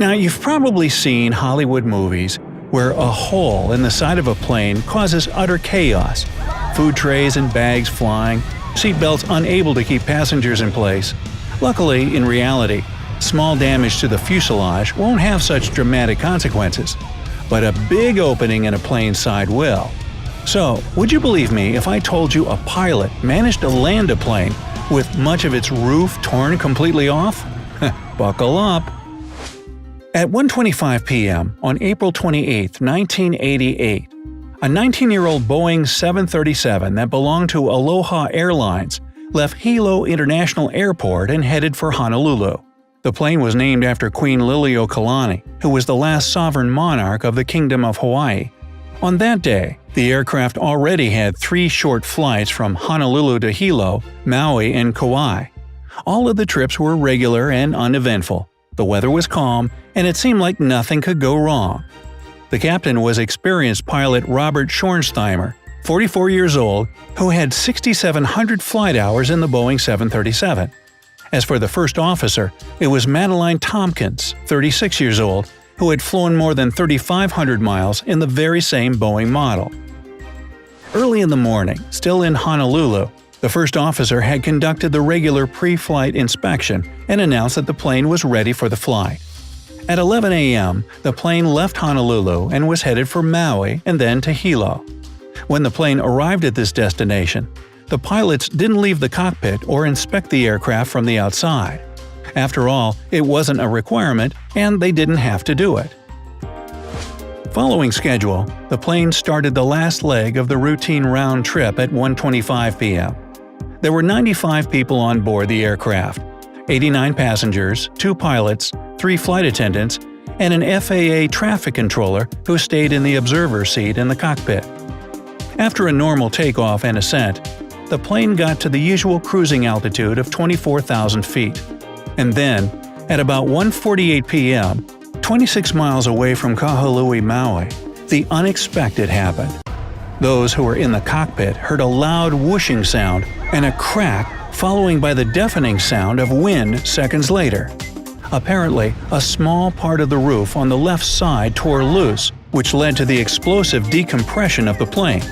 Now, you've probably seen Hollywood movies where a hole in the side of a plane causes utter chaos. Food trays and bags flying, seatbelts unable to keep passengers in place. Luckily, in reality, small damage to the fuselage won't have such dramatic consequences, but a big opening in a plane's side will. So, would you believe me if I told you a pilot managed to land a plane with much of its roof torn completely off? Buckle up! At 1:25 p.m. on April 28, 1988, a 19-year-old Boeing 737 that belonged to Aloha Airlines left Hilo International Airport and headed for Honolulu. The plane was named after Queen Liliuokalani, who was the last sovereign monarch of the Kingdom of Hawaii. On that day, the aircraft already had 3 short flights from Honolulu to Hilo, Maui, and Kauai. All of the trips were regular and uneventful. The weather was calm, and it seemed like nothing could go wrong. The captain was experienced pilot Robert Schornsteimer, 44 years old, who had 6,700 flight hours in the Boeing 737. As for the first officer, it was Madeline Tompkins, 36 years old, who had flown more than 3,500 miles in the very same Boeing model. Early in the morning, still in Honolulu, the first officer had conducted the regular pre-flight inspection and announced that the plane was ready for the flight. At 11 a.m., the plane left Honolulu and was headed for Maui and then to Hilo. When the plane arrived at this destination, the pilots didn't leave the cockpit or inspect the aircraft from the outside. After all, it wasn't a requirement, and they didn't have to do it. Following schedule, the plane started the last leg of the routine round trip at 1:25 p.m. There were 95 people on board the aircraft, 89 passengers, 2 pilots, 3 flight attendants, and an FAA traffic controller who stayed in the observer seat in the cockpit. After a normal takeoff and ascent, the plane got to the usual cruising altitude of 24,000 feet. And then, at about 1:48 p.m., 26 miles away from Kahului, Maui, the unexpected happened. Those who were in the cockpit heard a loud whooshing sound and a crack, following by the deafening sound of wind seconds later. Apparently, a small part of the roof on the left side tore loose, which led to the explosive decompression of the plane.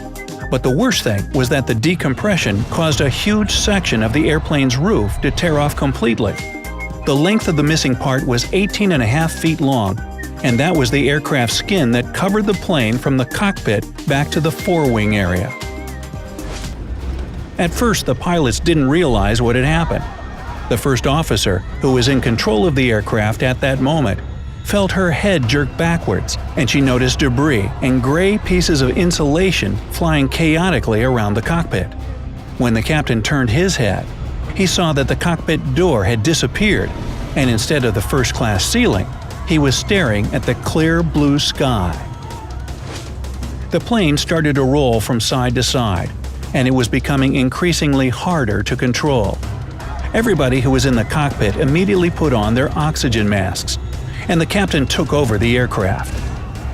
But the worst thing was that the decompression caused a huge section of the airplane's roof to tear off completely. The length of the missing part was 18.5 feet long, and that was the aircraft skin that covered the plane from the cockpit back to the forewing area. At first, the pilots didn't realize what had happened. The first officer, who was in control of the aircraft at that moment, felt her head jerk backwards, and she noticed debris and gray pieces of insulation flying chaotically around the cockpit. When the captain turned his head, he saw that the cockpit door had disappeared, and instead of the first-class ceiling, he was staring at the clear blue sky. The plane started to roll from side to side, and it was becoming increasingly harder to control. Everybody who was in the cockpit immediately put on their oxygen masks, and the captain took over the aircraft.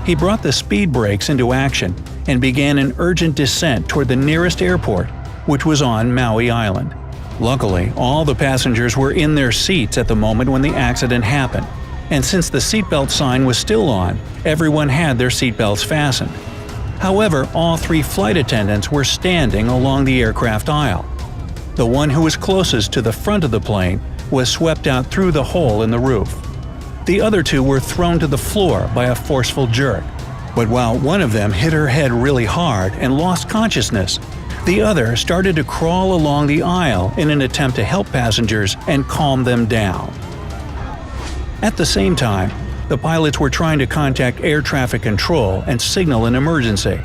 He brought the speed brakes into action and began an urgent descent toward the nearest airport, which was on Maui Island. Luckily, all the passengers were in their seats at the moment when the accident happened, and since the seatbelt sign was still on, everyone had their seatbelts fastened. However, all 3 flight attendants were standing along the aircraft aisle. The one who was closest to the front of the plane was swept out through the hole in the roof. The other 2 were thrown to the floor by a forceful jerk. But while one of them hit her head really hard and lost consciousness, the other started to crawl along the aisle in an attempt to help passengers and calm them down. At the same time, the pilots were trying to contact air traffic control and signal an emergency.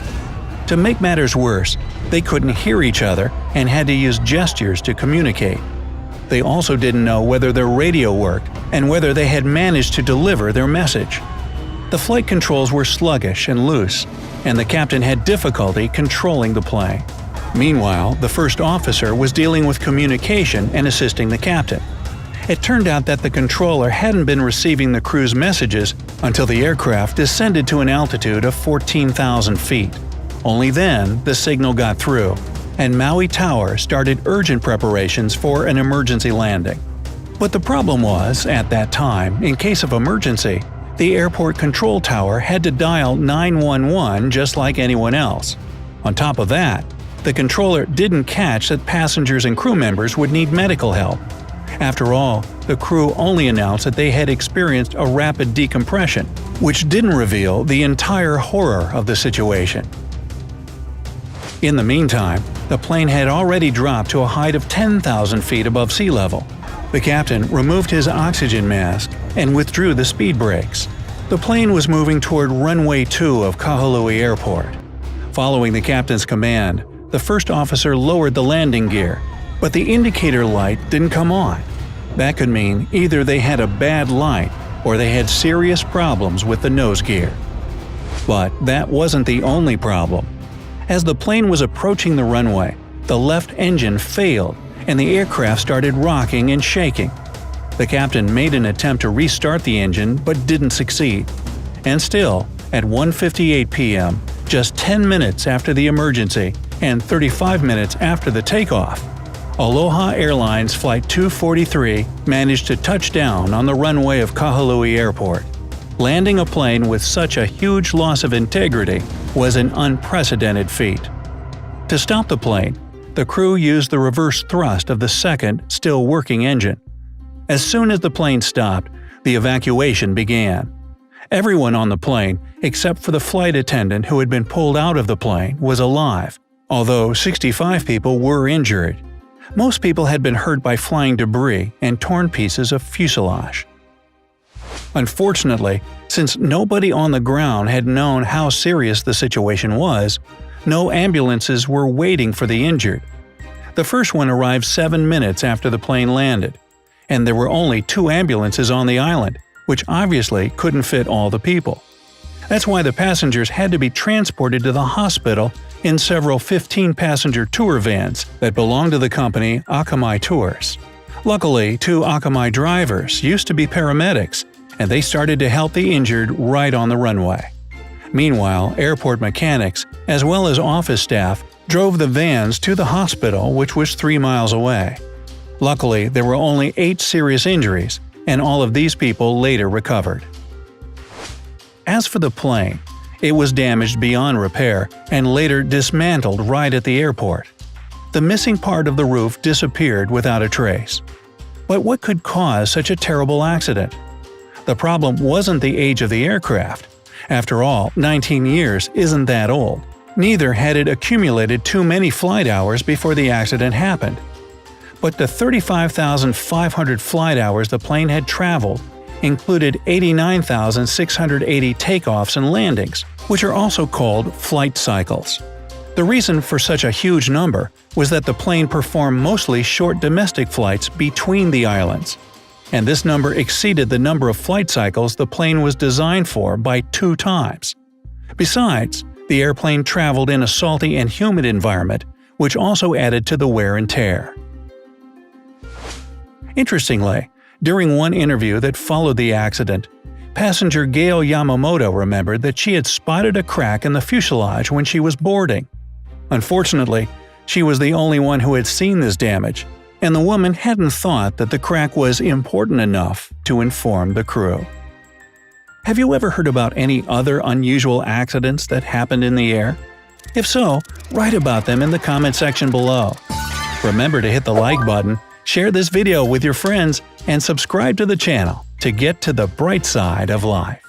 To make matters worse, they couldn't hear each other and had to use gestures to communicate. They also didn't know whether their radio worked and whether they had managed to deliver their message. The flight controls were sluggish and loose, and the captain had difficulty controlling the plane. Meanwhile, the first officer was dealing with communication and assisting the captain. It turned out that the controller hadn't been receiving the crew's messages until the aircraft descended to an altitude of 14,000 feet. Only then the signal got through, and Maui Tower started urgent preparations for an emergency landing. But the problem was, at that time, in case of emergency, the airport control tower had to dial 911 just like anyone else. On top of that, the controller didn't catch that passengers and crew members would need medical help. After all, the crew only announced that they had experienced a rapid decompression, which didn't reveal the entire horror of the situation. In the meantime, the plane had already dropped to a height of 10,000 feet above sea level. The captain removed his oxygen mask and withdrew the speed brakes. The plane was moving toward runway 2 of Kahului Airport. Following the captain's command, the first officer lowered the landing gear, but the indicator light didn't come on. That could mean either they had a bad light or they had serious problems with the nose gear. But that wasn't the only problem. As the plane was approaching the runway, the left engine failed and the aircraft started rocking and shaking. The captain made an attempt to restart the engine but didn't succeed. And still, at 1:58 p.m., just 10 minutes after the emergency and 35 minutes after the takeoff, Aloha Airlines Flight 243 managed to touch down on the runway of Kahului Airport. Landing a plane with such a huge loss of integrity was an unprecedented feat. To stop the plane, the crew used the reverse thrust of the second, still working engine. As soon as the plane stopped, the evacuation began. Everyone on the plane, except for the flight attendant who had been pulled out of the plane, was alive, although 65 people were injured. Most people had been hurt by flying debris and torn pieces of fuselage. Unfortunately, since nobody on the ground had known how serious the situation was, no ambulances were waiting for the injured. The first one arrived 7 minutes after the plane landed, and there were only 2 ambulances on the island, which obviously couldn't fit all the people. That's why the passengers had to be transported to the hospital in several 15-passenger tour vans that belonged to the company Akamai Tours. Luckily, 2 Akamai drivers used to be paramedics, and they started to help the injured right on the runway. Meanwhile, airport mechanics, as well as office staff, drove the vans to the hospital, which was 3 miles away. Luckily, there were only 8 serious injuries, and all of these people later recovered. As for the plane, it was damaged beyond repair and later dismantled right at the airport. The missing part of the roof disappeared without a trace. But what could cause such a terrible accident? The problem wasn't the age of the aircraft. After all, 19 years isn't that old. Neither had it accumulated too many flight hours before the accident happened. But the 35,500 flight hours the plane had traveled included 89,680 takeoffs and landings, which are also called flight cycles. The reason for such a huge number was that the plane performed mostly short domestic flights between the islands, and this number exceeded the number of flight cycles the plane was designed for by 2 times. Besides, the airplane traveled in a salty and humid environment, which also added to the wear and tear. Interestingly, during one interview that followed the accident, passenger Gail Yamamoto remembered that she had spotted a crack in the fuselage when she was boarding. Unfortunately, she was the only one who had seen this damage, and the woman hadn't thought that the crack was important enough to inform the crew. Have you ever heard about any other unusual accidents that happened in the air? If so, write about them in the comment section below. Remember to hit the like button, share this video with your friends, and subscribe to the channel to get to the bright side of life.